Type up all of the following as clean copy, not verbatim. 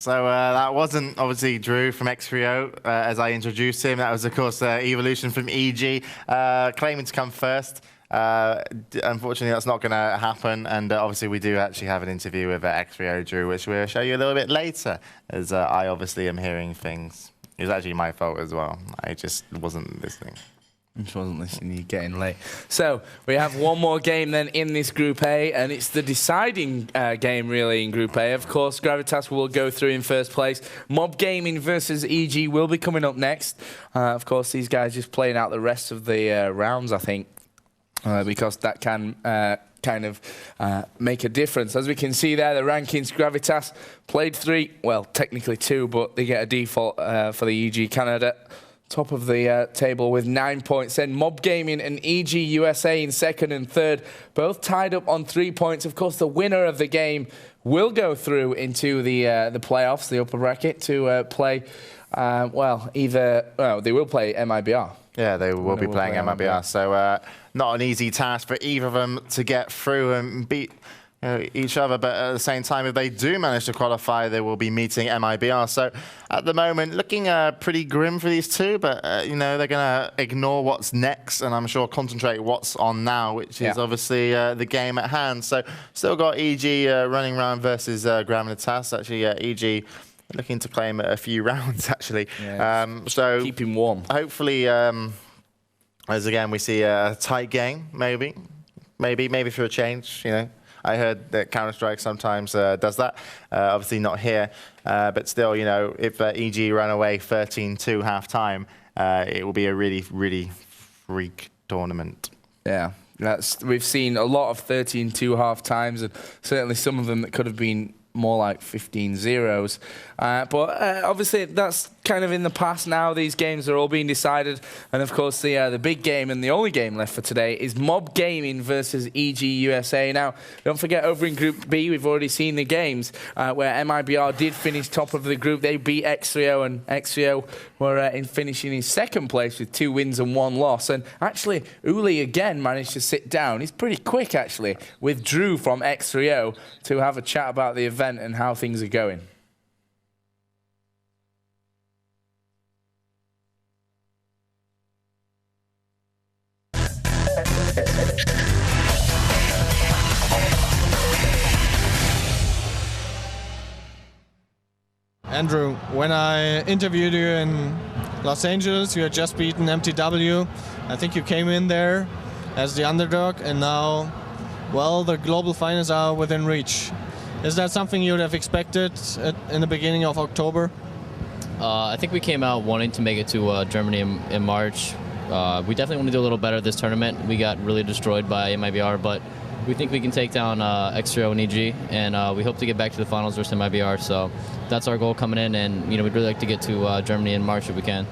So that wasn't obviously Drew from X3O as I introduced him. That was, of course, Evolution from EG, claiming to come first. Unfortunately, that's not going to happen. And obviously, we do actually have an interview with X3O Drew, which we'll show you a little bit later, as I obviously am hearing things. It was actually my fault as well. I just wasn't listening. Just wasn't listening, you're getting late. So, we have one more game then in this Group A, and it's the deciding game, really, in Group A. Of course, Gravitas will go through in first place. MoB Gaming versus EG will be coming up next. Of course, these guys just playing out the rest of the rounds, I think, because that can kind of make a difference. As we can see there, the rankings, Gravitas played 3, well, technically 2, but they get a default for the EG Canada. Top of the table with 9 points. Then MoB Gaming and EG USA in second and third, both tied up on 3 points. Of course, the winner of the game will go through into the playoffs, the upper bracket, to play. Well, they will play MIBR. Yeah, they will be playing MIBR. So not an easy task for either of them to get through and beat each other, but at the same time, if they do manage to qualify, they will be meeting MIBR. So at the moment, looking pretty grim for these two, but they're going to ignore what's next, and I'm sure concentrate what's on now, which is obviously the game at hand. So still got EG running around versus Gravitas. Actually, EG looking to claim a few rounds, actually. Yeah, so keep him warm. Hopefully, as again, we see a tight game, maybe for a change, I heard that Counter-Strike sometimes does that. Obviously not here, but still, if EG run away 13-2 half-time, it will be a really, really freak tournament. Yeah, we've seen a lot of 13-2 half-times, and certainly some of them that could have been more like 15-0s. But obviously that's kind of in the past now. These games are all being decided. And of course the big game and the only game left for today is MoB Gaming versus EG USA. Now, don't forget, over in Group B, we've already seen the games where MIBR did finish top of the group. They beat X3O, and X3O were finishing in second place with 2 wins and 1 loss. And actually, Uli again managed to sit down. He's pretty quick, actually, with Drew from X3O to have a chat about the event and how things are going. Andrew, when I interviewed you in Los Angeles, you had just beaten MTW. I think you came in there as the underdog, and now, well, the global finals are within reach. Is that something you would have expected in the beginning of October? I think we came out wanting to make it to Germany in March. We definitely want to do a little better this tournament. We got really destroyed by MIBR, but we think we can take down X3O and EG, and we hope to get back to the finals versus MIBR. So that's our goal coming in, and we'd really like to get to Germany in March if we can.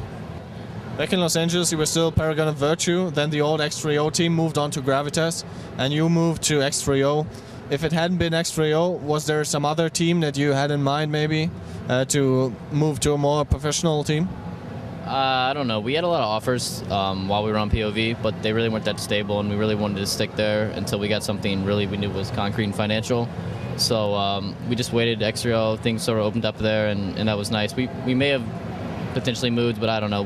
Back in Los Angeles, you were still Paragon of Virtue. Then the old X3O team moved on to Gravitas, and you moved to X3O. If it hadn't been X3O, was there some other team that you had in mind maybe to move to a more professional team? I don't know. We had a lot of offers while we were on POV, but they really weren't that stable, and we really wanted to stick there until we got something really we knew was concrete and financial. So we just waited. X3O, things sort of opened up there, and that was nice. We may have potentially moved, but I don't know.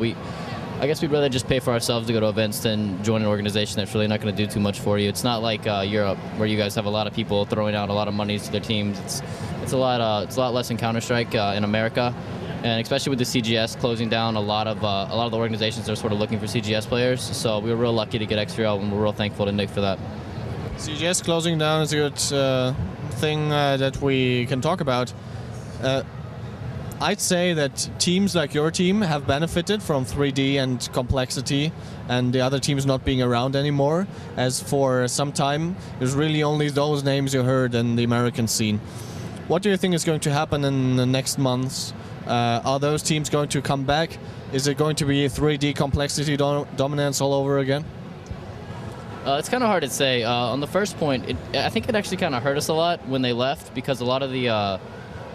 I guess we'd rather just pay for ourselves to go to events than join an organization that's really not going to do too much for you. It's not like Europe, where you guys have a lot of people throwing out a lot of money to their teams. It's a lot less in Counter-Strike in America, and especially with the CGS closing down, a lot of the organizations are sort of looking for CGS players. So we were real lucky to get X3O, and we're real thankful to Nick for that. CGS closing down is a good thing that we can talk about. I'd say that teams like your team have benefited from 3D and complexity and the other teams not being around anymore, as for some time there's really only those names you heard in the American scene. What do you think is going to happen in the next months? Are those teams going to come back? Is it going to be 3D complexity dominance all over again? It's kind of hard to say. On the first point, I think it actually kind of hurt us a lot when they left, because a lot of the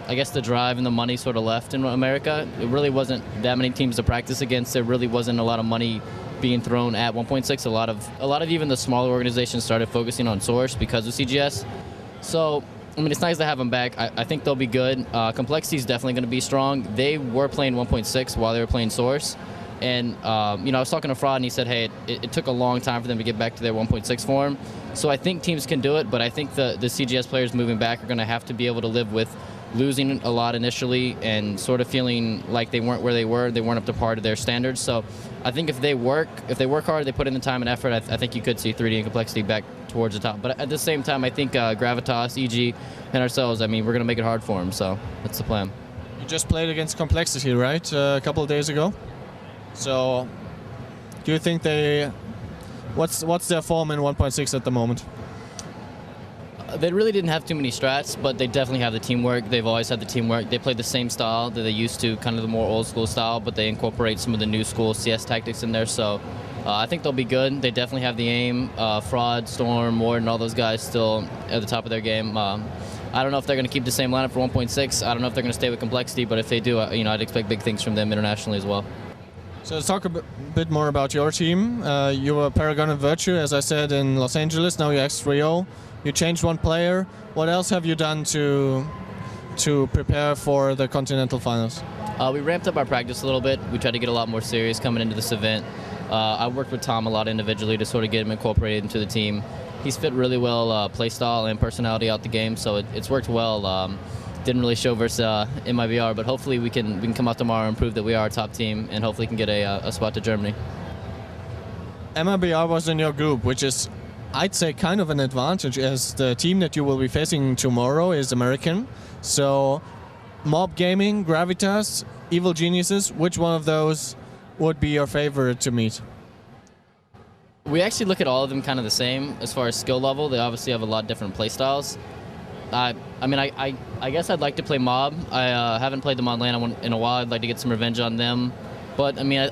I guess the drive and the money sort of left in America. It really wasn't that many teams to practice against. There really wasn't a lot of money being thrown at 1.6. A lot of even the smaller organizations started focusing on Source because of CGS. So I mean, it's nice to have them back. I think they'll be good. Complexity is definitely going to be strong. They were playing 1.6 while they were playing Source. And, you know, I was talking to Fraud, and he said, hey, it took a long time for them to get back to their 1.6 form. So I think teams can do it, but I think the CGS players moving back are going to have to be able to live with losing a lot initially and sort of feeling like they weren't where they weren't up to par to their standards. So I think if they work hard, they put in the time and effort, I think you could see 3D and Complexity back towards the top. But at the same time, I think Gravitas, EG, and ourselves, I mean, we're going to make it hard for them. So that's the plan. You just played against Complexity, right? A couple of days ago. So do you think what's their form in 1.6 at the moment? They really didn't have too many strats, but they definitely have the teamwork. They've always had the teamwork. They play the same style that they used to, kind of the more old school style, but they incorporate some of the new school CS tactics in there. So I think they'll be good. They definitely have the aim. Fraud, Storm, Warden, all those guys still at the top of their game. I don't know if they're going to keep the same lineup for 1.6. I don't know if they're going to stay with Complexity, but if they do, you know, I'd expect big things from them internationally as well. So let's talk a bit more about your team. You were Paragon and Virtue, as I said, in Los Angeles. Now you're X3O. You changed one player. What else have you done to prepare for the Continental Finals? We ramped up our practice a little bit. We tried to get a lot more serious coming into this event. I worked with Tom a lot individually to sort of get him incorporated into the team. He's fit really well play style and personality out the game, so it's worked well. Didn't really show versus MIBR, but hopefully we can come out tomorrow and prove that we are a top team and hopefully can get a spot to Germany. MIBR was in your group, which is, I'd say, kind of an advantage, as the team that you will be facing tomorrow is American. So MoB Gaming, Gravitas, Evil Geniuses, which one of those would be your favorite to meet? We actually look at all of them kind of the same as far as skill level. They obviously have a lot of different play styles. I mean, I guess I'd like to play MoB. I haven't played them on LAN in a while. I'd like to get some revenge on them. But, I mean,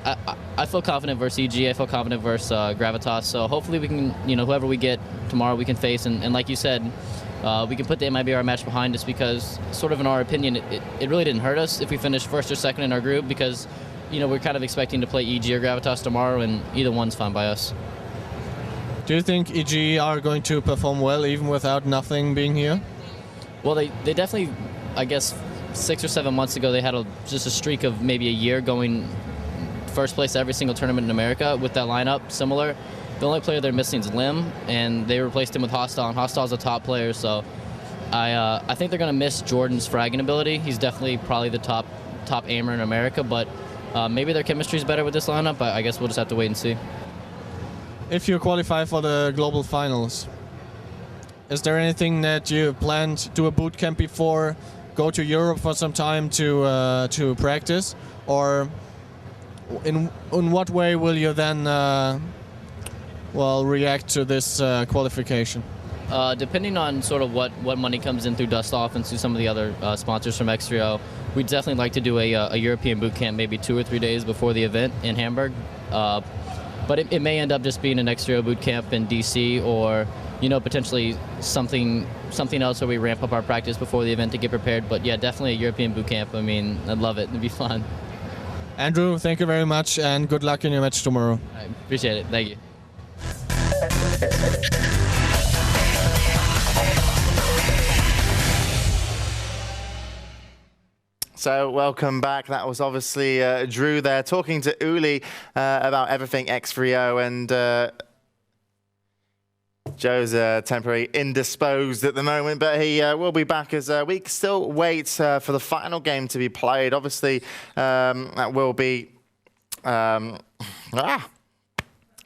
I feel confident versus EG. I feel confident versus Gravitas. So hopefully we can, you know, whoever we get tomorrow we can face. And like you said, we can put the MIBR match behind us because, sort of in our opinion, it really didn't hurt us if we finished first or second in our group because, you know, we're kind of expecting to play EG or Gravitas tomorrow, and either one's fine by us. Do you think EG are going to perform well even without nothing being here? Well, they definitely, I guess, 6 or 7 months ago, they had just a streak of maybe a year going first place every single tournament in America with that lineup, similar. The only player they're missing is Lim, and they replaced him with Hostile, and Hostile's a top player, so I think they're going to miss Jordan's fragging ability. He's definitely probably the top aimer in America, but maybe their chemistry is better with this lineup. I guess we'll just have to wait and see. If you qualify for the global finals, is there anything that you plan to do a boot camp before, go to Europe for some time to practice, or in what way will you then react to this qualification? Depending on sort of what money comes in through Dust Off and through some of the other sponsors from X3O, we'd definitely like to do a European boot camp maybe 2 or 3 days before the event in Hamburg. But it may end up just being an X3O boot camp in DC, or, you know, potentially something else where we ramp up our practice before the event to get prepared. But yeah, definitely a European boot camp. I mean, I'd love it. It'd be fun. Andrew, thank you very much, and good luck in your match tomorrow. I appreciate it. Thank you. So welcome back. That was obviously Drew there talking to Uli about everything X3O, and Joe's temporarily indisposed at the moment, but he will be back as we still wait for the final game to be played. Obviously, that will be...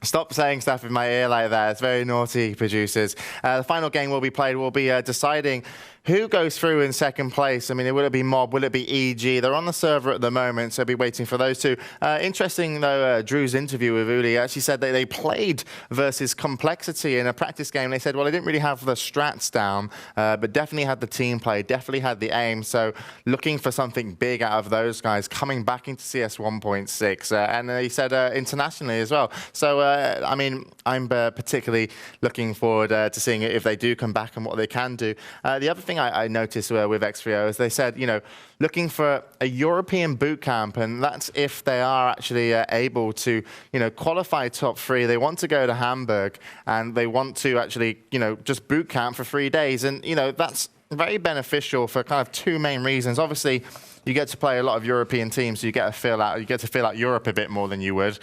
Stop saying stuff in my ear like that. It's very naughty, producers. The final game will be played. We'll be deciding who goes through in second place. I mean, will it be MoB? Will it be EG? They're on the server at the moment, so I'll be waiting for those two. Interesting, though, Drew's interview with Uli actually said that they played versus Complexity in a practice game. They said, well, they didn't really have the strats down, but definitely had the team play, definitely had the aim. So looking for something big out of those guys coming back into CS 1.6. And he said internationally as well. So, I mean, I'm particularly looking forward to seeing if they do come back and what they can do. The other thing I noticed with X3O is they said, you know, looking for a European boot camp, and that's if they are actually able to, you know, qualify top 3. They want to go to Hamburg, and they want to actually, you know, just boot camp for 3 days. And, you know, that's very beneficial for kind of two main reasons. Obviously, you get to play a lot of European teams, so you get to feel out Europe a bit more than you would.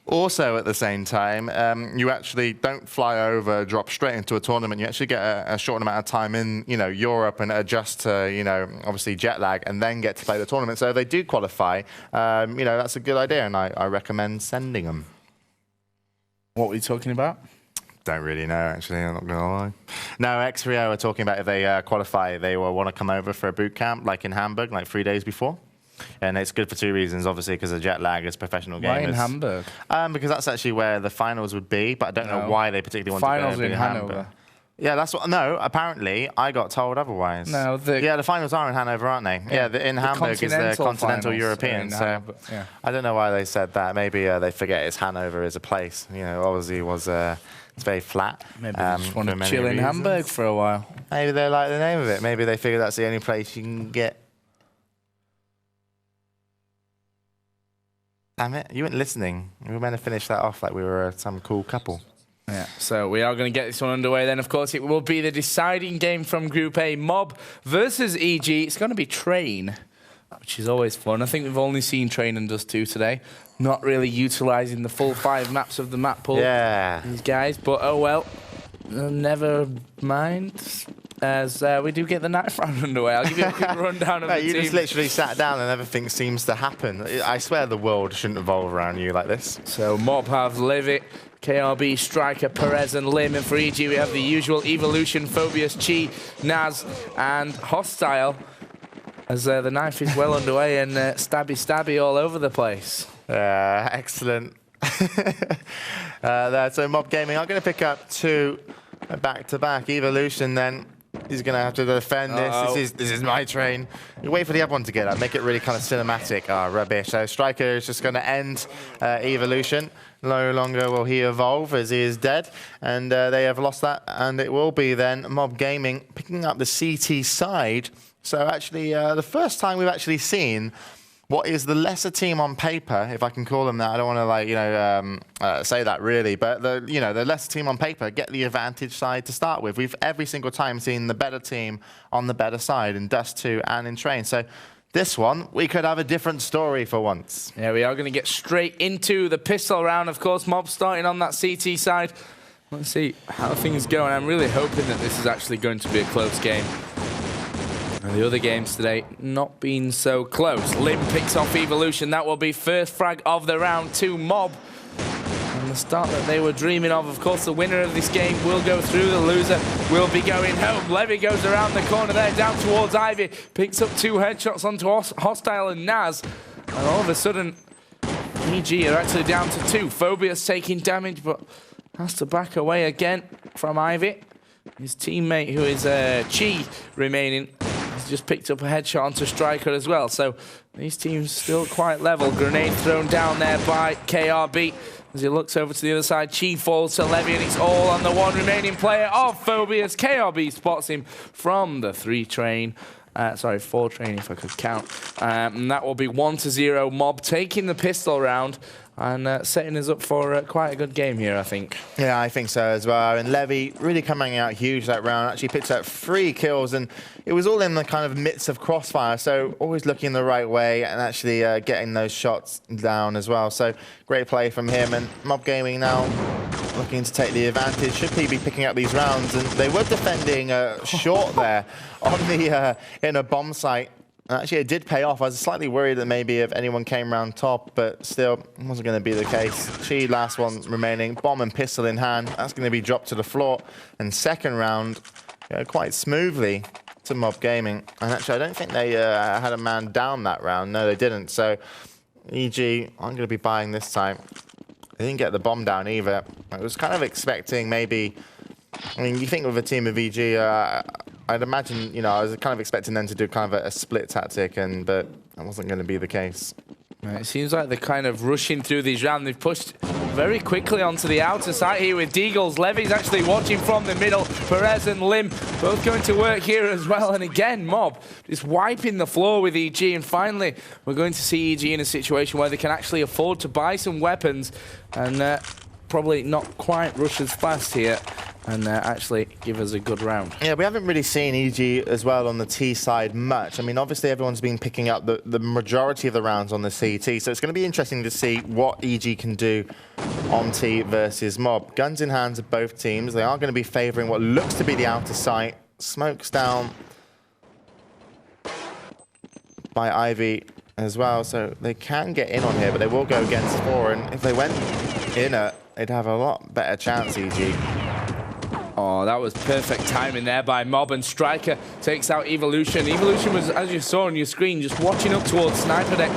Also, at the same time, you actually don't fly over, drop straight into a tournament. You actually get a short amount of time in, Europe and adjust to, obviously jet lag, and then get to play the tournament. So if they do qualify, that's a good idea, and I recommend sending them. What were you talking about? Don't really know, actually. I'm not gonna lie. No, X3O are talking about if they qualify, they will want to come over for a boot camp, like in Hamburg, like 3 days before. And it's good for two reasons, obviously, because of jet lag as professional gamers. Why in Hamburg? Because that's actually where the finals would be, but I don't know why they particularly want finals to go in Hamburg. Hanover. Yeah, that's what. No, apparently I got told otherwise. No, the finals are in Hanover, aren't they? Yeah, in Hamburg is the Continental European. So yeah. I don't know why they said that. Maybe they forget it's Hanover as a place. Obviously was it's very flat. Maybe they just want to chill in Hamburg for a while. Maybe they like the name of it. Maybe they figure that's the only place you can get. Damn it, you weren't listening. We were meant to finish that off like we were some cool couple. Yeah, so we are going to get this one underway then. Of course, it will be the deciding game from Group A, MoB versus EG. It's going to be Train, which is always fun. I think we've only seen Train and Dust 2 today. Not really utilising the full 5 maps of the map pool. Yeah. These guys, but oh well. Never mind. As we do get the ninth round underway. I'll give you a quick rundown of the you team. just literally sat down and everything seems to happen. I swear the world shouldn't revolve around you like this. So MoB have Levitt, KRB, Striker, Perez and Lim. And for EG we have the usual Evolution, Phobius, Chi, Naz and Hostile. As the knife is well underway and stabby all over the place. Excellent. So MoB Gaming, I'm going to pick up 2 back-to-back. Evolution then. He's going to have to defend this. This is my train. You wait for the other one to get up. Make it really kind of cinematic. Rubbish. So Striker is just going to end Evolution. No longer will he evolve as he is dead. And they have lost that. And it will be then MoB Gaming picking up the CT side. So actually, the first time we've actually seen what is the lesser team on paper, if I can call them that. I don't want to say that really, but the lesser team on paper get the advantage side to start with. We've every single time seen the better team on the better side in Dust 2 and in Train. So this one, we could have a different story for once. Yeah, we are going to get straight into the pistol round. Of course, MoB starting on that CT side. Let's see how things go, and I'm really hoping that this is actually going to be a close game. And the other games today not been so close. Lim picks off Evolution. That will be first frag of the round to MoB. And the start that they were dreaming of course, the winner of this game will go through. The loser will be going home. Levy goes around the corner there, down towards Ivy. Picks up 2 headshots onto Hostile and Naz. And all of a sudden, EG are actually down to 2. Phobia's taking damage, but has to back away again from Ivy. His teammate, who is Chi, remaining, has just picked up a headshot onto Striker as well. So these teams still quite level. Grenade thrown down there by KRB. As he looks over to the other side, Chi falls to Levy, and it's all on the one remaining player of Phobias. KRB spots him from the 4 train, if I could count. And that will be 1-0. MoB taking the pistol round and setting us up for quite a good game here, I think. Yeah, I think so as well. And Levy really coming out huge that round. Actually picked up 3 kills, and it was all in the kind of midst of crossfire. So always looking the right way and actually getting those shots down as well. So great play from him. And MoB Gaming now looking to take the advantage. Should be picking up these rounds. And they were defending short there on the in a bomb site. Actually, it did pay off. I was slightly worried that maybe if anyone came round top, but still, it wasn't going to be the case. Chi, last one remaining. Bomb and pistol in hand. That's going to be dropped to the floor. And second round, quite smoothly to MoB Gaming. And actually, I don't think they had a man down that round. No, they didn't. So, EG, I'm going to be buying this time. They didn't get the bomb down either. I was kind of expecting maybe... I mean, you think with a team of EG, I'd imagine, I was kind of expecting them to do kind of a split tactic, but that wasn't going to be the case. It seems like they're kind of rushing through these rounds. They've pushed very quickly onto the outer side here with Deagles. Levy's actually watching from the middle. Perez and Lim both going to work here as well. And again, MoB just wiping the floor with EG. And finally, we're going to see EG in a situation where they can actually afford to buy some weapons and probably not quite rush as fast here. and actually give us a good round. Yeah, we haven't really seen EG as well on the T side much. I mean, obviously everyone's been picking up the majority of the rounds on the CT, so it's going to be interesting to see what EG can do on T versus MoB. Guns in hands of both teams. They are going to be favouring what looks to be the outer site. Smokes down by Ivy as well, so they can get in on here, but they will go against 4, and if they went inner, they'd have a lot better chance, EG. Oh, that was perfect timing there by MoB, and Striker takes out Evolution. Evolution was, as you saw on your screen, just watching up towards Sniper Deck.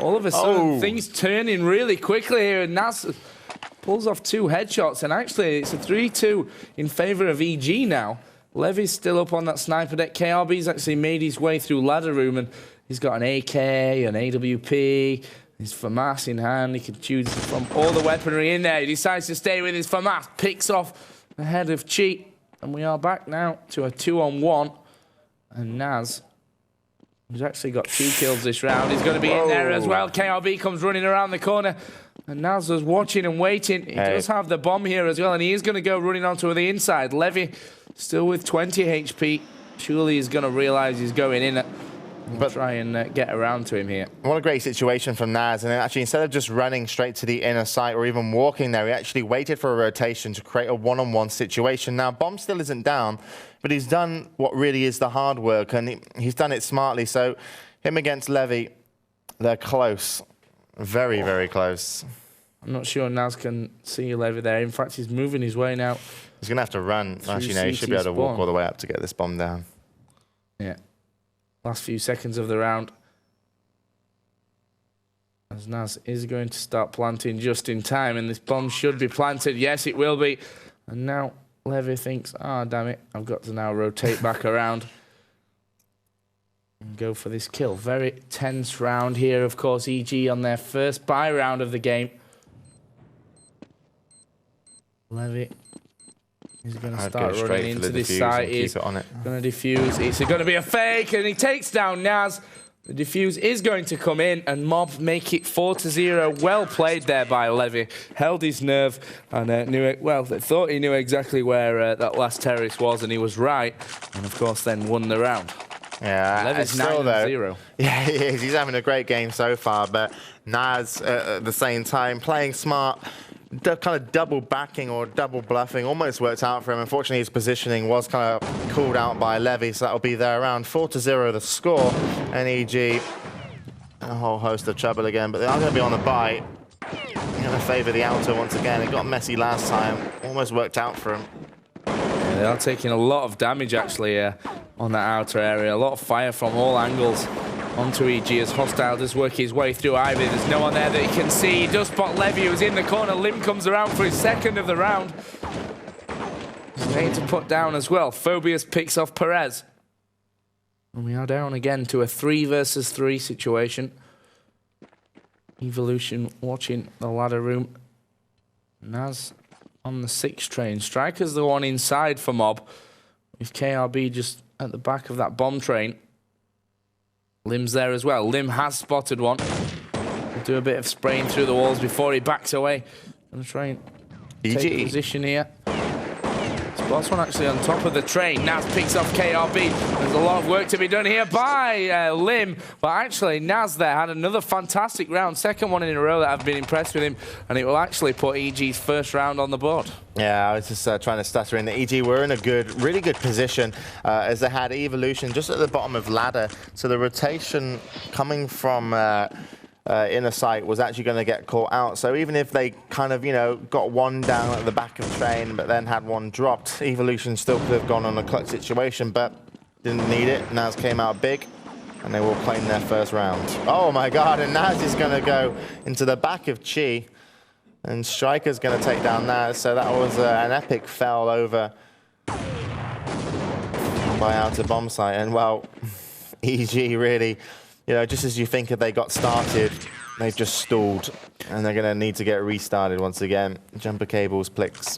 All of a sudden, things turning really quickly here, and Naz pulls off 2 headshots, and actually it's a 3-2 in favour of EG now. Levy's still up on that Sniper Deck. KRB's actually made his way through ladder room, and he's got an AK, an AWP, his FAMAS in hand. He can choose from all the weaponry in there. He decides to stay with his FAMAS, picks off ahead of Chi, and we are back now to a 2-on-1. And Naz, who's actually got 2 kills this round, is going to be in there as well. KRB comes running around the corner, and Naz was watching and waiting. He does have the bomb here as well, and he is going to go running onto the inside. Levy still with 20 HP. Surely he's going to realise he's going in. But try and get around to him here. What a great situation from Naz. And actually, instead of just running straight to the inner site or even walking there, he actually waited for a rotation to create a one-on-one situation. Now, Bomb still isn't down, but he's done what really is the hard work, and he's done it smartly. So him against Levy, they're close. Very, very close. I'm not sure Naz can see Levy there. In fact, he's moving his way now. He's going to have to run. Actually, no, he should be able to walk all the way up to get this bomb down. Yeah. Last few seconds of the round. As Naz is going to start planting just in time, and this bomb should be planted. Yes, it will be. And now Levy thinks, ah, damn it, I've got to now rotate back around and go for this kill. Very tense round here, of course. EG on their first buy round of the game. Levy is going to start running into this site. He's going to defuse. It's going to be a fake, and he takes down Naz. The defuse is going to come in, and MoB make it 4-0. Well played there by Levy. Held his nerve and knew it. Well, they thought he knew exactly where that last terrorist was, and he was right. And of course, then won the round. Yeah, Levy's 9-0. Yeah, he is. He's having a great game so far, but Naz at the same time playing smart. Kind of double backing or double bluffing almost worked out for him. Unfortunately, his positioning was kind of called out by Levy, so that'll be there around 4-0 the score. And EG, a whole host of trouble again, but they are going to be on the bite. Going to favour the outer once again. It got messy last time. Almost worked out for him. Yeah, they are taking a lot of damage actually on that outer area. A lot of fire from all angles onto EG as Hostile does work his way through Ivy. There's no one there that he can see. He does spot Levy, who's in the corner. Lim comes around for his second of the round. He's made to put down as well. Phobius picks off Perez. And we are down again to a 3 versus 3 situation. Evolution watching the ladder room. Naz on the 6 train. Striker's the one inside for MoB, with KRB just at the back of that bomb train. Lim's there as well. Lim has spotted one. He'll do a bit of spraying through the walls before he backs away. Gonna try and take position here. Spots one actually on top of the train. Naz picks off KRB. There's a lot of work to be done here by Lim. But actually, Naz there had another fantastic round. Second one in a row that I've been impressed with him. And it will actually put EG's first round on the board. Yeah, I was just trying to stutter in. The EG were in a really good position as they had Evolution just at the bottom of ladder. So the rotation coming from inner sight was actually going to get caught out. So even if they kind of, got one down at the back of the train, but then had one dropped, Evolution still could have gone on a clutch situation, but didn't need it. Naz came out big, and they will claim their first round. Oh my God, and Naz is going to go into the back of Chi, and Striker's going to take down Naz. So that was an epic fell over by outer bomb site. And well, EG really, just as you think if they got started, they've just stalled, and they're going to need to get restarted once again. Jumper cables, Plix.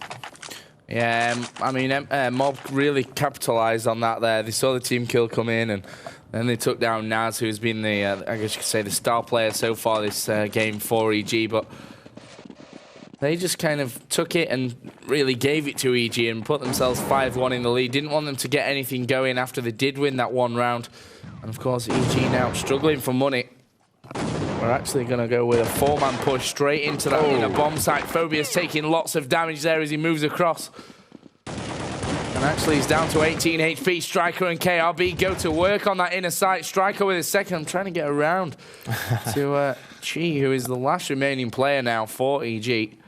Yeah, I mean, MoB really capitalised on that there. They saw the team kill come in, and then they took down Naz, who's been the, I guess you could say, the star player so far this game for EG. But They just kind of took it and really gave it to EG and put themselves 5-1 in the lead. Didn't want them to get anything going after they did win that one round. And of course, EG now struggling for money. We're actually going to go with a 4-man push straight into that inner bomb site. Phobia's taking lots of damage there as he moves across. And actually, he's down to 18 HP. Striker and KRB go to work on that inner site. Striker with his second. I'm trying to get around to Chi, who is the last remaining player now for EG.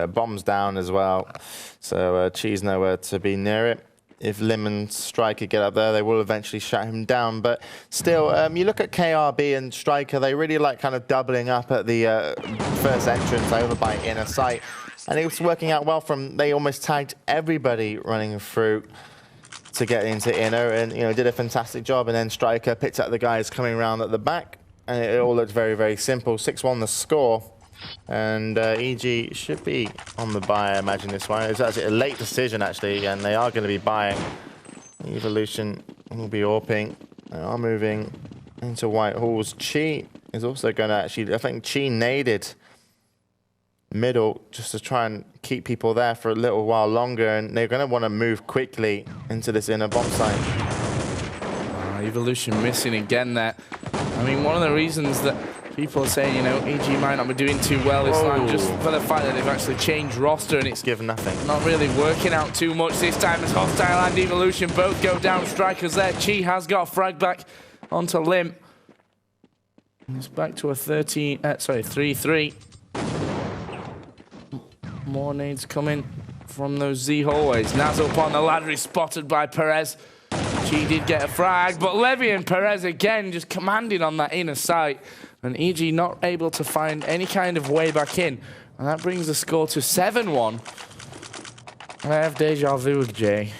Bomb's down as well, so Chi's nowhere to be near it. If Lim and Striker get up there, they will eventually shut him down. But still, you look at KRB and Striker, they really like kind of doubling up at the first entrance over by inner sight. And it was working out well they almost tagged everybody running through to get into inner and, did a fantastic job. And then Striker picked up the guys coming around at the back. And it all looked very, very simple. 6-1 the score. And EG should be on the buy, I imagine, this one. It's actually a late decision, actually, and they are going to be buying. Evolution will be AWPing. They are moving into White Halls. Chi is also going to actually, I think Chi naded middle just to try and keep people there for a little while longer, and they're going to want to move quickly into this inner bomb site. Evolution missing again there. I mean, one of the reasons that people are saying, EG might not be doing too well this time, just for the fact that they've actually changed roster and it's given nothing. Not really working out too much this time as Hostile and Evolution both go down. Strikers there. Chi has got a frag back onto Lim. It's back to a 3-3. More nades coming from those Z hallways. Naz up on the ladder is spotted by Perez. Chi did get a frag, but Levy and Perez again just commanding on that inner site. And EG not able to find any kind of way back in. And that brings the score to 7-1. And I have deja vu with Jay.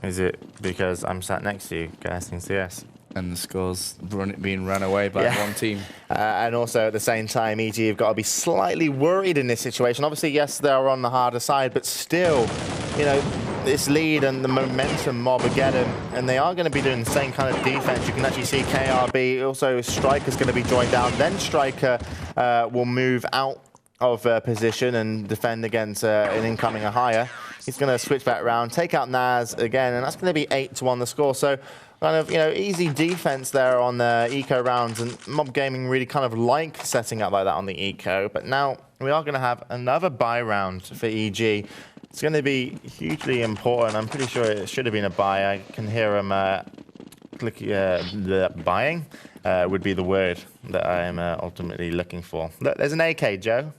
Is it because I'm sat next to you, casting CS? And the score's being run away by one team. And also at the same time, EG have got to be slightly worried in this situation. Obviously, yes, they're on the harder side, but still, this lead and the momentum MoB are getting, and they are going to be doing the same kind of defense. You can actually see KRB, also Striker's going to be joined down. Then Striker will move out of position and defend against an incoming higher. He's going to switch back around, take out Naz again, and that's going to be 8-1 the score. So kind of, easy defense there on the eco rounds, and MoB Gaming really kind of like setting up like that on the eco. But now we are going to have another buy round for EG. It's going to be hugely important. I'm pretty sure it should have been a buy. I can hear him click. The buying would be the word that I am ultimately looking for. Look, there's an AK, Joe.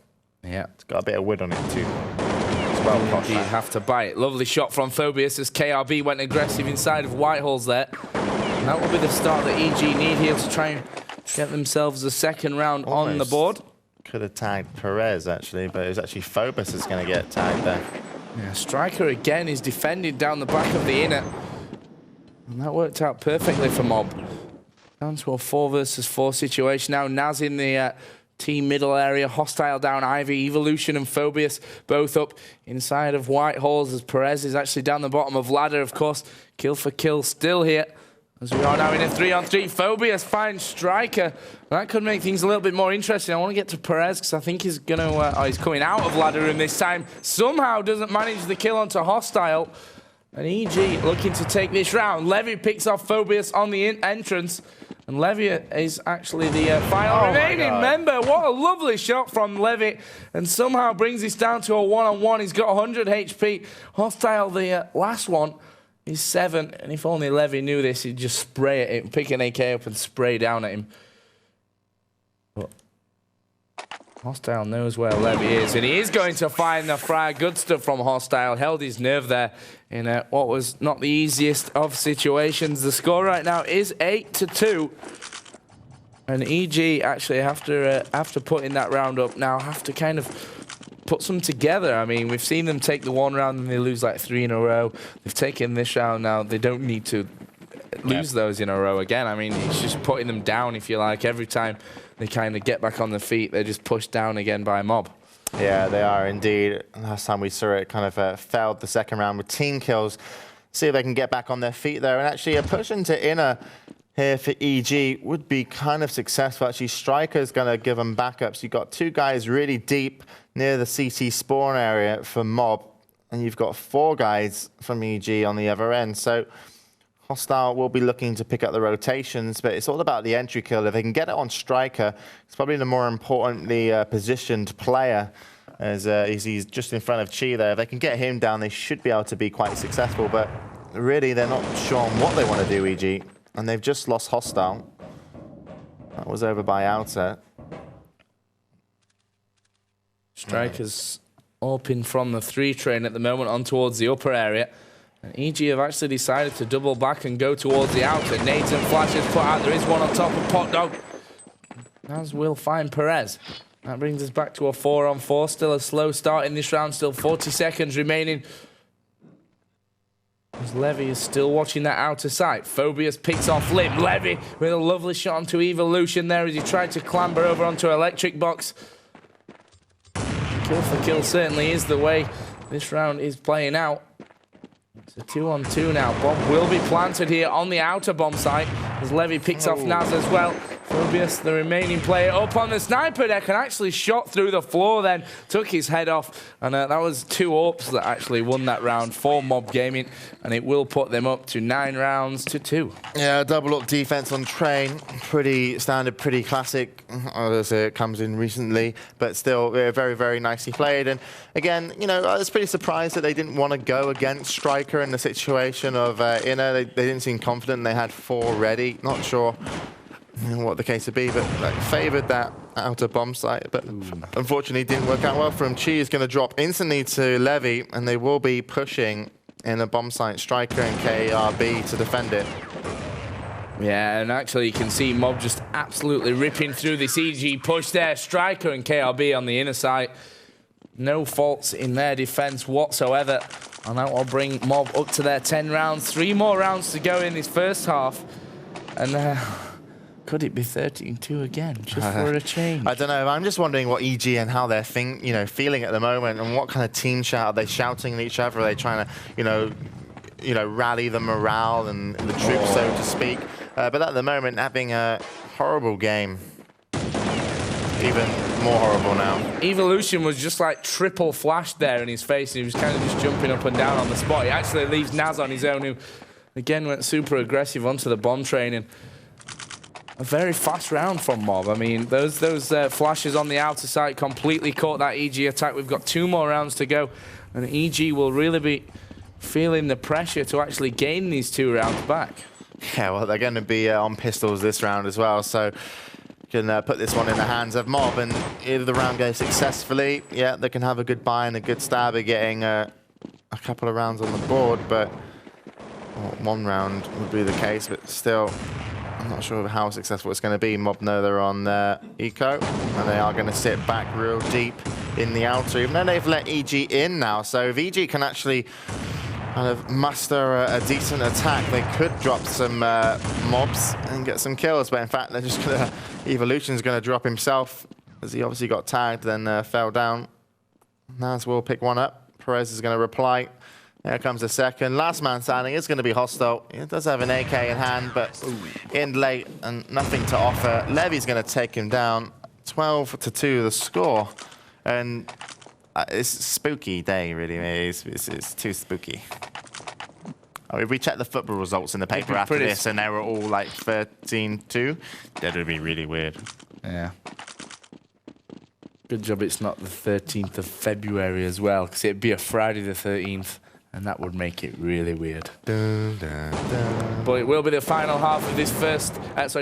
Yeah. It's got a bit of wood on it too. It's well posh. You have to buy it. Lovely shot from Phobius as KRB went aggressive inside of Whitehall's there. And that will be the start that EG need here to try and get themselves the second round on the board. Could have tagged Perez, actually, but it was actually Phobos that's going to get tagged there. Yeah, Striker again is defending down the back of the inner. And that worked out perfectly for MoB. Down to a 4 versus 4 situation now. Naz in the team middle area. Hostile down Ivy. Evolution and Phobius both up inside of White Halls as Perez is actually down the bottom of ladder. Of course, kill for kill still here. As we are now in a 3-on-3, Phobius finds Striker. That could make things a little bit more interesting. I want to get to Perez because I think he's going to... he's coming out of ladder room this time. Somehow doesn't manage the kill onto Hostile. And EG looking to take this round. Levy picks off Phobius on the entrance. And Levy is actually the final remaining member. What a lovely shot from Levy. And somehow brings this down to a 1-on-1. He's got 100 HP. Hostile, the last one, is 7, and if only Levy knew this, he'd just spray at him, pick an AK up and spray down at him. But Hostile knows where Levy is, and he is going to find the frag. Good stuff from Hostile. Held his nerve there in what was not the easiest of situations. The score right now is 8-2. And EG actually, after putting that round up, now have to kind of put some together. I mean, we've seen them take the one round and they lose like 3 in a row. They've taken this round now. They don't need to lose those in a row again. I mean, it's just putting them down, if you like. Every time they kind of get back on their feet, they're just pushed down again by MoB. Yeah, they are indeed. Last time we saw it, kind of failed the second round with team kills. See if they can get back on their feet there. And actually a push into inner here for EG would be kind of successful. Actually, Striker's going to give them backups. You've got 2 guys really deep near the CT spawn area for MoB, and you've got 4 guys from EG on the other end. So Hostile will be looking to pick up the rotations, but it's all about the entry kill. If they can get it on Striker, it's probably the more importantly positioned player, as he's just in front of Chi there. If they can get him down, they should be able to be quite successful, but really they're not sure on what they want to do, EG. And they've just lost Hostile. That was over by Outer. Strikers open from the 3 train at the moment on towards the upper area. And EG have actually decided to double back and go towards the outer. Nades and flashes put out. There is one on top of Pot Dog. As will find Perez. That brings us back to a 4-on-4. Still a slow start in this round. Still 40 seconds remaining. As Levy is still watching that outer site. Phobius picks off Lim. Levy with a lovely shot onto Evolution there as he tried to clamber over onto Electric Box. Kill for kill certainly is the way this round is playing out. It's a 2-on-2 now. Bomb will be planted here on the outer bomb site as Levy picks off Naz as well. Phobius, the remaining player, up on the sniper deck and actually shot through the floor then, took his head off, and that was 2 AWPs that actually won that round for MoB Gaming, and it will put them up to 9 rounds to 2. Yeah, double up defense on train, pretty standard, pretty classic, as it comes in recently, but still very, very nicely played. And again, you know, I was pretty surprised that they didn't want to go against Striker in the situation of Inner. They didn't seem confident. They had 4 ready. Not sure what the case would be, but like, favoured that outer bomb site, but unfortunately didn't work out well for him. Chi is going to drop instantly to Levy, and they will be pushing in a bomb site, Striker and KRB to defend it. Yeah, and actually you can see MoB just absolutely ripping through this EG push there. Striker and KRB on the inner side. No faults in their defense whatsoever. And that will bring MoB up to their 10 rounds. 3 more rounds to go in this first half. And could it be 13-2 again, just for a change? I don't know. I'm just wondering what EG and how they're feeling at the moment, and what kind of team shout are they shouting at each other? Are they trying to, rally the morale and the troops, so to speak? But at the moment, having a horrible game. Even more horrible now. Evolution was just like triple flashed there in his face. He was kind of just jumping up and down on the spot. He actually leaves Naz on his own, who again went super aggressive onto the bomb train. And a very fast round from MoB. I mean, those flashes on the outer side completely caught that EG attack. We've got 2 more rounds to go, and EG will really be feeling the pressure to actually gain these 2 rounds back. Yeah, well, they're going to be on pistols this round as well, so can put this one in the hands of MoB, and if the round goes successfully, yeah, they can have a good buy and a good stab at getting a couple of rounds on the board, but 1 round would be the case, but still, I'm not sure how successful it's going to be. MoB know they're on eco, and they are going to sit back real deep in the outer, even though they've let EG in now. So if EG can actually kind of muster a decent attack, they could drop some mobs and get some kills. But in fact, they're just going to, Evolution's going to drop himself, as he obviously got tagged, then fell down. Naz will pick one up. Perez is going to reply. There comes the second. Last man standing is going to be Hostile. He does have an AK in hand, but in late and nothing to offer. Levy's going to take him down. 12-2 the score. And it's a spooky day, really. It's too spooky. Oh, if we check the football results in the paper after this and they were all like 13-2, that would be really weird. Yeah. Good job it's not the 13th of February as well, because it'd be a Friday the 13th. And that would make it really weird. Dun, dun, dun. But it will be the final half of this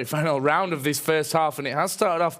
final round of this first half, and it has started off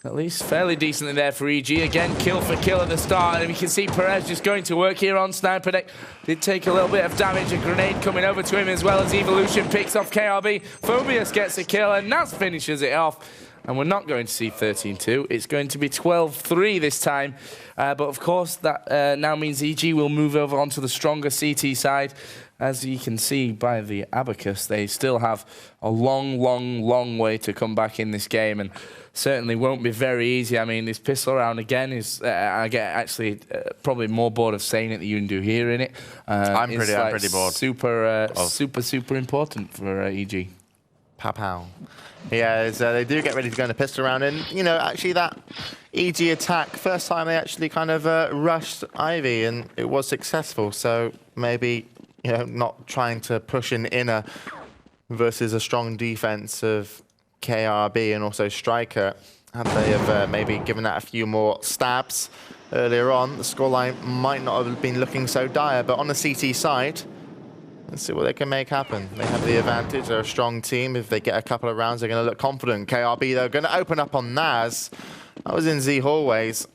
at least fairly decently there for EG. Again, kill for kill at the start, and we can see Perez just going to work here on sniper deck. Did take a little bit of damage, a grenade coming over to him as well as Evolution picks off KRB. Phobius gets a kill, and Naz finishes it off. And we're not going to see 13-2. It's going to be 12-3 this time. But of course, that now means EG will move over onto the stronger CT side. As you can see by the abacus, they still have a long way to come back in this game, and certainly won't be very easy. I mean, this pistol round again is, I get actually probably more bored of saying it than you do hearing it. I'm pretty bored. Super important for EG. Pow pow. Yeah, they do get ready to go in a pistol round, and you know, actually that EG attack, first time they actually kind of rushed Ivy, and it was successful. So maybe, you know, not trying to push an inner versus a strong defense of KRB and also Striker. Had they have maybe given that a few more stabs earlier on, the scoreline might not have been looking so dire. But on the CT side, let's see what they can make happen. They have the advantage. They're a strong team. If they get a couple of rounds, they're going to look confident. KRB, though, going to open up on Naz. That was in Z hallways.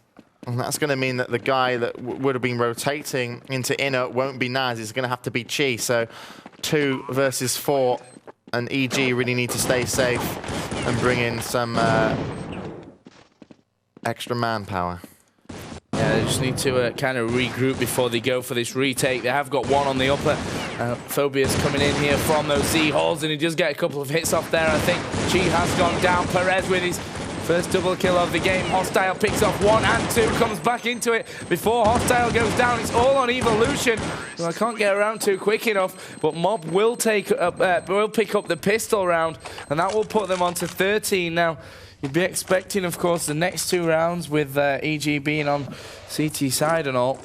And that's going to mean that the guy that would have been rotating into inner won't be Naz. It's going to have to be Chi. So 2 versus 4. And EG really need to stay safe and bring in some extra manpower. Yeah, they just need to kind of regroup before they go for this retake. They have got one on the upper. Phobia's coming in here from those Z halls, and he does get a couple of hits off there, I think. Chi has gone down. Perez with his first double kill of the game. Hostile picks off 1 and 2, comes back into it before Hostile goes down. It's all on Evolution. Well, I can't get around too quick enough, but MoB will pick up the pistol round, and that will put them on to 13 now. You'd be expecting, of course, the next 2 rounds with EG being on CT side and all.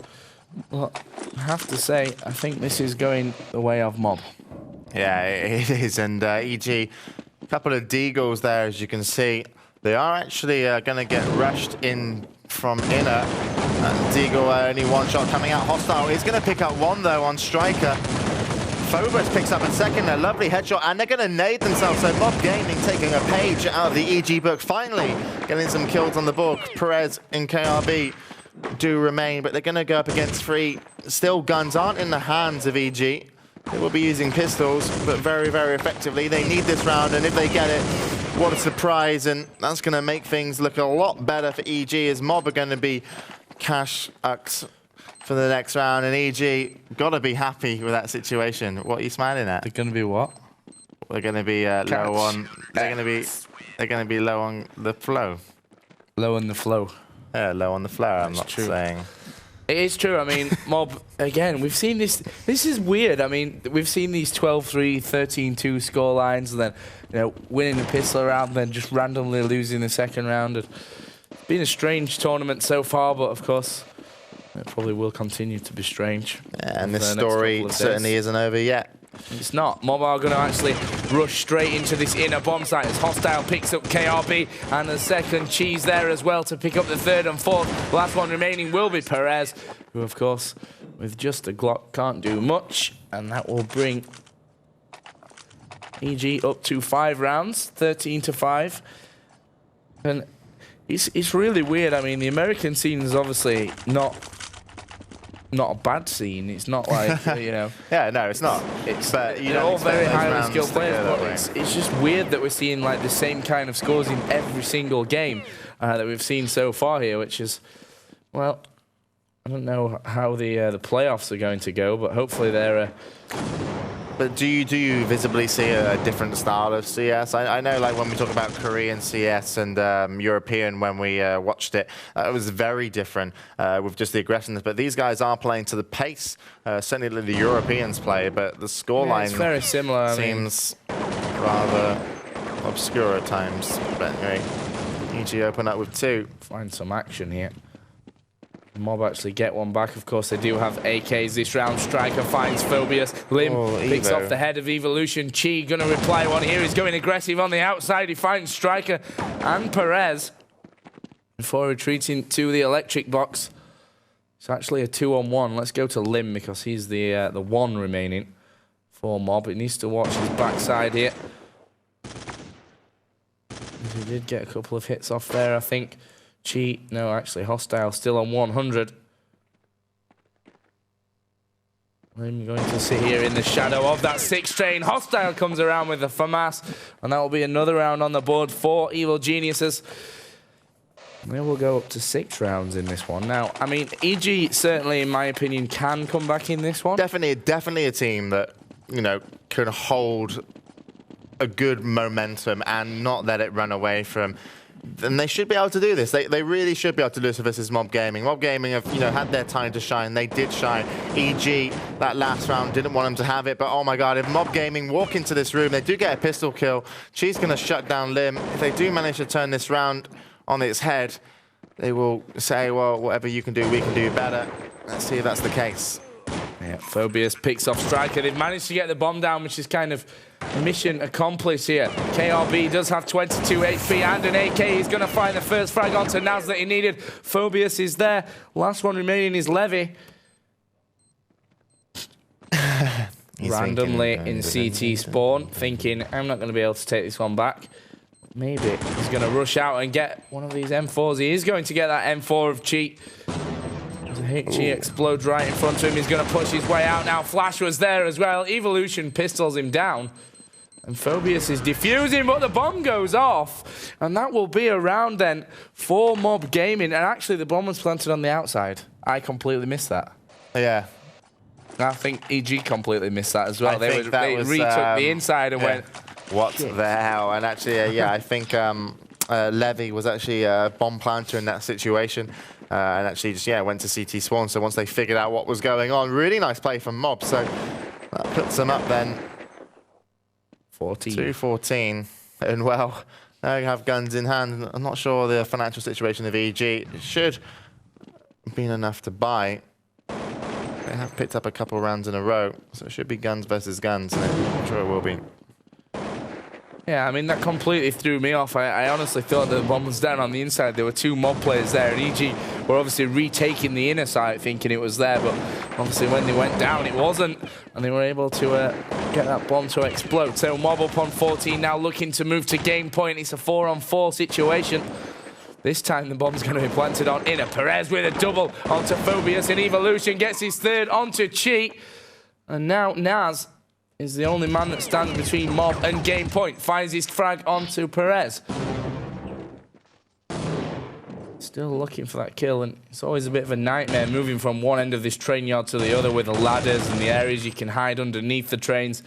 But I have to say, I think this is going the way of MoB. Yeah, it is. And EG, a couple of deagles there, as you can see. They are actually going to get rushed in from inner. Deagle only 1 shot coming out. Hostile is going to pick up 1, though, on Striker. Phobos picks up a second, a lovely headshot, and they're going to nade themselves. So MoB Gaming taking a page out of the EG book, finally getting some kills on the board. Perez and KRB do remain, but they're going to go up against 3. Still, guns aren't in the hands of EG. They will be using pistols, but very, very effectively. They need this round, and if they get it, what a surprise. And that's going to make things look a lot better for EG, as MoB are going to be cash ucks for the next round, and EG got to be happy with that situation. What are you smiling at? They're going to be what? They're going to be low on. They're going to be low on the flow. Low on the flow. Yeah, low on the flow. I'm not saying. It is true. I mean, MoB, again, we've seen this. This is weird. I mean, we've seen these 12-3, 13-2 score lines, and then, you know, winning the pistol round, then just randomly losing the second round. It's been a strange tournament so far, but of course, it probably will continue to be strange. Yeah, and this story certainly isn't over yet. It's not. MoB are going to actually rush straight into this inner bomb site as Hostile picks up KRB, and the second Chi's there as well to pick up the 3rd and 4th. The last one remaining will be Perez, who, of course, with just a Glock can't do much, and that will bring EG up to 5 rounds, 13-5. And it's really weird. I mean, the American scene is obviously not a bad scene. It's not like, you know. Yeah, no, it's not. But you they're all very highly skilled players, but it's just weird that we're seeing like the same kind of scores in every single game that we've seen so far here, which is, well, I don't know how the playoffs are going to go, but hopefully they're. But do you visibly see a different style of CS? I know, like, when we talk about Korean CS and European, when we watched it, it was very different with just the aggressiveness. But these guys are playing to the pace, certainly the Europeans play, but the scoreline it's very similar. Seems rather obscure at times. But anyway, EG open up with 2. Find some action here. MoB actually get one back. Of course, they do have AKs this round. Striker finds Phobius. Lim picks off the head of Evolution. Chi gonna reply one here. He's going aggressive on the outside. He finds Striker and Perez before retreating to the electric box. It's actually a 2-on-1. Let's go to Lim because he's the 1 remaining for MoB. He needs to watch his backside here. He did get a couple of hits off there, I think. Chi, no, actually, Hostile still on 100. I'm going to sit here in the shadow of that 6 train. Hostile comes around with the FAMAS, and that will be another round on the board for Evil Geniuses. They will go up to 6 rounds in this one. Now, I mean, EG certainly, in my opinion, can come back in this one. Definitely a team that, you know, can hold a good momentum and not let it run away from And they should be able to do this. They really should be able to do this versus MoB Gaming. MoB Gaming have, had their time to shine. They did shine. EG, that last round, didn't want them to have it. But oh my God, if MoB Gaming walk into this room, they do get a pistol kill. Chi's going to shut down Lim. If they do manage to turn this round on its head, they will say, well, whatever you can do, we can do better. Let's see if that's the case. Yeah, Phobius picks off Striker. They've managed to get the bomb down, which is kind of mission accomplished here. KRB does have 22 HP and an AK. He's going to find the first frag onto Naz that he needed. Phobius is there. Last one remaining is Levy. Randomly in CT spawn, thinking, I'm not going to be able to take this one back. Maybe he's going to rush out and get one of these M4s. He is going to get that M4 of Cheat. Chi explodes right in front of him. He's going to push his way out now. Flash was there as well. Evolution pistols him down. And Phobius is defusing, but the bomb goes off. And that will be a round then for MoB Gaming. And actually, the bomb was planted on the outside. I completely missed that. Yeah. I think EG completely missed that as well. They retook the inside and went, what the hell? And actually, yeah, I think Levy was actually a bomb planter in that situation. And actually just, went to CT spawn. So once they figured out what was going on, really nice play from MoB. So that puts them up then. 2-14. And well, now you have guns in hand. I'm not sure the financial situation of EG. It should have been enough to buy. They have picked up a couple rounds in a row. So it should be guns versus guns. I'm sure it will be. Yeah, I mean, that completely threw me off. I honestly thought the bomb was down on the inside. There were two MoB players there, and EG were obviously retaking the inner side, thinking it was there, but obviously when they went down, it wasn't, and they were able to get that bomb to explode. So MoB up on 14 now, looking to move to game point. It's a 4-on-4 situation. This time the bomb's going to be planted on inner. Perez with a double onto Phobius, and Evolution gets his third onto Chi. And now Naz is the only man that stands between MoB and game point. Finds his frag onto Perez. Still looking for that kill, and it's always a bit of a nightmare moving from one end of this train yard to the other with the ladders and the areas you can hide underneath the trains.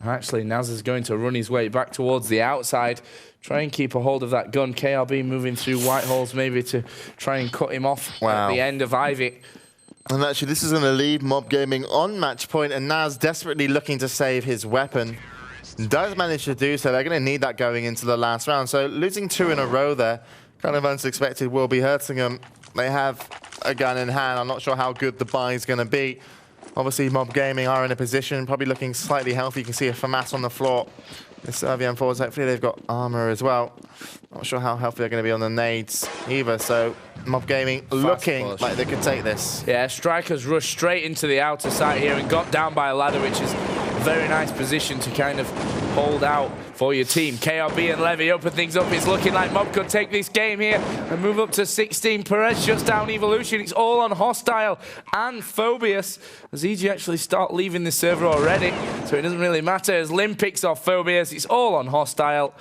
Actually, Naz is going to run his way back towards the outside, try and keep a hold of that gun. KRB moving through white holes maybe to try and cut him off at the end of Ivy. And actually, this is going to leave MoB Gaming on match point, and Naz desperately looking to save his weapon. Does manage to do so. They're going to need that going into the last round. So losing 2 in a row there, kind of unexpected, will be hurting them. They have a gun in hand. I'm not sure how good the buy is going to be. Obviously, MoB Gaming are in a position, probably looking slightly healthy. You can see a FAMAS on the floor. The Servian forwards, hopefully they've got armor as well. Not sure how healthy they're going to be on the nades either. So MoB Gaming looking like they could take this. Yeah, Strikers rushed straight into the outer side here and got down by a ladder, which is a very nice position to kind of hold out for your team. KRB and Levy open things up. It's looking like MoB could take this game here and move up to 16. Perez shuts down Evolution. It's all on Hostile and Phobius as EG actually start leaving the server already. So it doesn't really matter as Lim picks off Phobius. It's all on Hostile,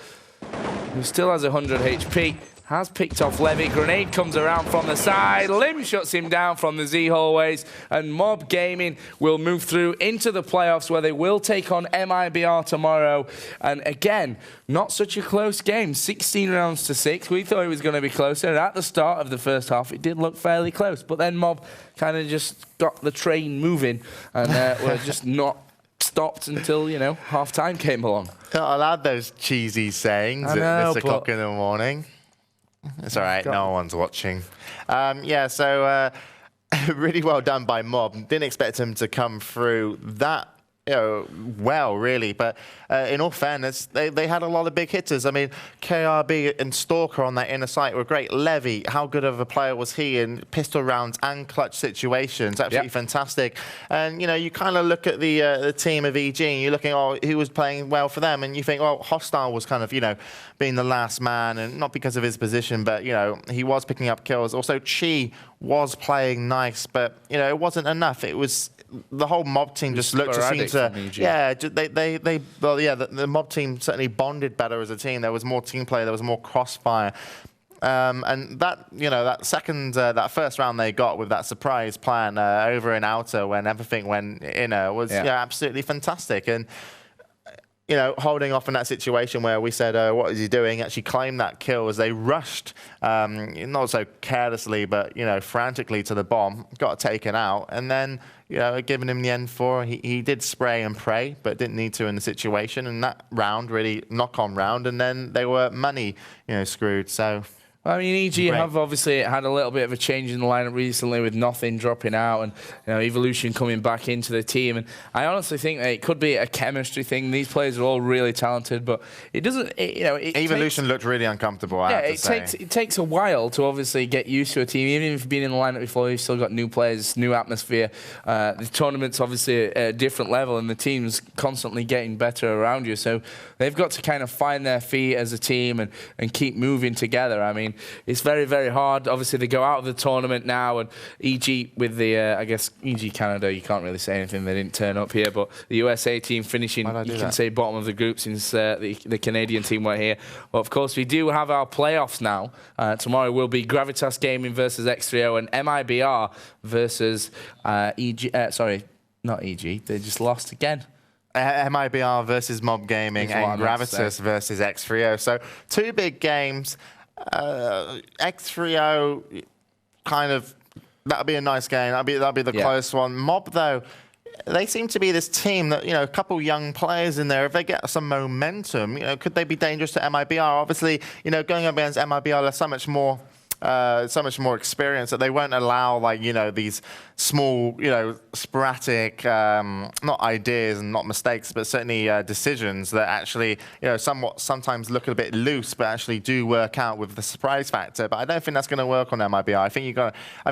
who still has 100 HP. Has picked off Levy. Grenade comes around from the side. Lim shuts him down from the Z hallways. And MoB Gaming will move through into the playoffs where they will take on MIBR tomorrow. And again, not such a close game. 16 rounds to 6. We thought it was going to be closer. And at the start of the first half, it did look fairly close. But then MoB kind of just got the train moving and were just not stopped until, half-time came along. I'll add those cheesy sayings at this o'clock in the morning. It's all right, no one's watching. So really well done by MoB. Didn't expect him to come through that well, really. But in all fairness, they had a lot of big hitters. I mean, KRB and Stalker on that inner site were great. Levy, how good of a player was he in pistol rounds and clutch situations? Absolutely fantastic. And, you kind of look at the team of EG and you're looking, who was playing well for them? And you think, Hostile was kind of, being the last man, and not because of his position, but, he was picking up kills. Also, Chi was playing nice, but, it wasn't enough. It was the whole MoB team just looked to seem to, the MoB team certainly bonded better as a team. There was more team play, there was more crossfire, and that that first round they got with that surprise plan over in outer when everything went inner was absolutely fantastic. And holding off in that situation where we said, what is he doing? Actually claimed that kill as they rushed, not so carelessly, but, frantically to the bomb, got taken out. And then, giving him the N4, he did spray and pray, but didn't need to in the situation. And that round, really knock-on round, and then they were money, screwed. So... I mean, EG have obviously had a little bit of a change in the lineup recently with Nothing dropping out and Evolution coming back into the team. And I honestly think that it could be a chemistry thing. These players are all really talented, but it doesn't. Evolution looked really uncomfortable. I have to say. It takes a while to obviously get used to a team. Even if you've been in the lineup before, you've still got new players, new atmosphere. The tournament's obviously at a different level, and the team's constantly getting better around you. So they've got to kind of find their feet as a team and keep moving together. I mean, it's very, very hard. Obviously, they go out of the tournament now, and EG with the, I guess, EG Canada, you can't really say anything. They didn't turn up here, but the USA team finishing, you can say, bottom of the group since the Canadian team were here. But, of course, we do have our playoffs now. Tomorrow will be Gravitas Gaming versus X3O and MIBR versus EG. Sorry, not EG. They just lost again. MIBR versus MoB Gaming and Gravitas versus X3O. So, two big games. X3O, kind of, that'll be a nice game. That'll be the close one. MoB, though, they seem to be this team that, a couple young players in there, if they get some momentum, could they be dangerous to MIBR? Obviously, going up against MIBR, there's so much more experience that they won't allow, these small, sporadic, not ideas and not mistakes, but certainly decisions that actually, sometimes look a bit loose, but actually do work out with the surprise factor. But I don't think that's going to work on MIBR. I think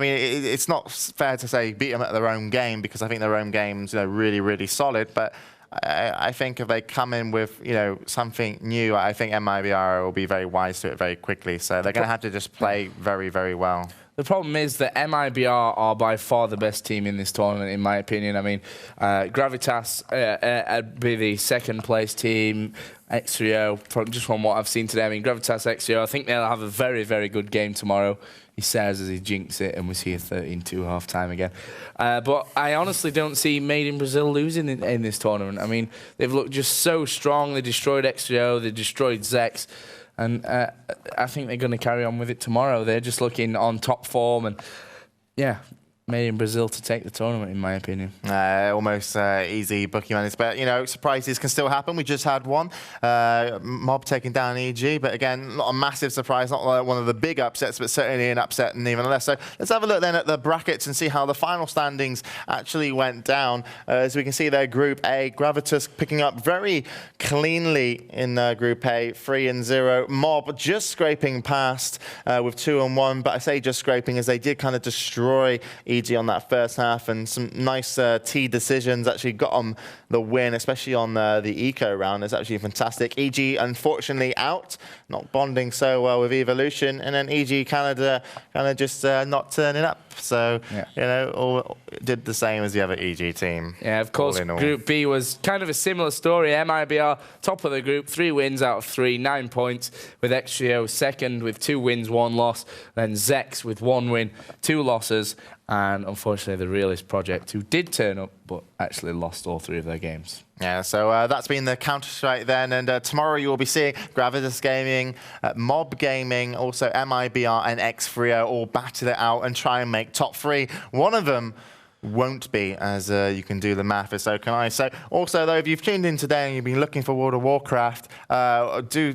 it's not fair to say beat them at their own game, because I think their own game's, really, really solid. But I think if they come in with, something new, I think MIBR will be very wise to it very quickly. So they're going to have to just play very, very well. The problem is that MIBR are by far the best team in this tournament, in my opinion. I mean, Gravitas be the second place team. X3O, just from what I've seen today, I mean, Gravitas X3O, I think they'll have a very, very good game tomorrow. He says as he jinxes it, and we see a 13-2 half-time again. But I honestly don't see Made in Brazil losing in this tournament. I mean, they've looked just so strong. They destroyed X3O, they destroyed Zex, and I think they're going to carry on with it tomorrow. They're just looking on top form, and yeah, Made in Brazil to take the tournament, in my opinion. Almost easy bookie managed, but surprises can still happen. We just had one, MoB taking down EG, but again, not a massive surprise, not like one of the big upsets, but certainly an upset nevertheless. So let's have a look then at the brackets and see how the final standings actually went down. As we can see there, Group A, Gravitas picking up very cleanly in Group A, 3-0. MoB just scraping past with 2-1, but I say just scraping as they did kind of destroy EG on that first half, and some nice T decisions actually got on the win, especially on the eco round. It's actually fantastic. EG unfortunately out, not bonding so well with Evolution, and then EG Canada kind of just not turning up. So, all did the same as the other EG team. Yeah, of course, Group B was kind of a similar story. MIBR, top of the group, 3 wins out of 3, 9 points, with X3O second with 2 wins, 1 loss. Then Zex with 1 win, 2 losses. And unfortunately, the Realist Project, who did turn up, but actually lost all 3 of their games. Yeah, so that's been the Counter-Strike then. And tomorrow you will be seeing Gravitas Gaming, MoB Gaming, also MIBR and X3O all battle it out and try and make top 3. One of them won't be, as you can do the math, if so can I. So also, though, if you've tuned in today and you've been looking for World of Warcraft, do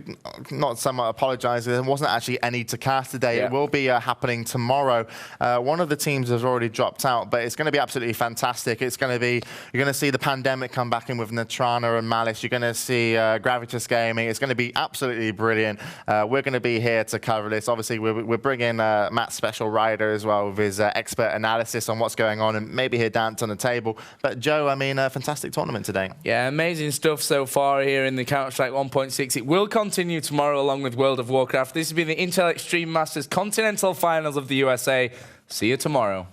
not somewhat apologise. There wasn't actually any to cast today. Yeah. It will be happening tomorrow. One of the teams has already dropped out, but it's going to be absolutely fantastic. It's going to be, you're going to see the Pandemic come back in with Natrana and Malice. You're going to see Gravitas Gaming. It's going to be absolutely brilliant. We're going to be here to cover this. Obviously, we're bringing Matt's special rider as well with his expert analysis on what's going on, and maybe hear dance on the table. But Joe, I mean, a fantastic tournament today. Yeah, amazing stuff so far here in the Counter-Strike 1.6. It will continue tomorrow along with World of Warcraft. This has been the Intel Extreme Masters Continental Finals of the USA. See you tomorrow.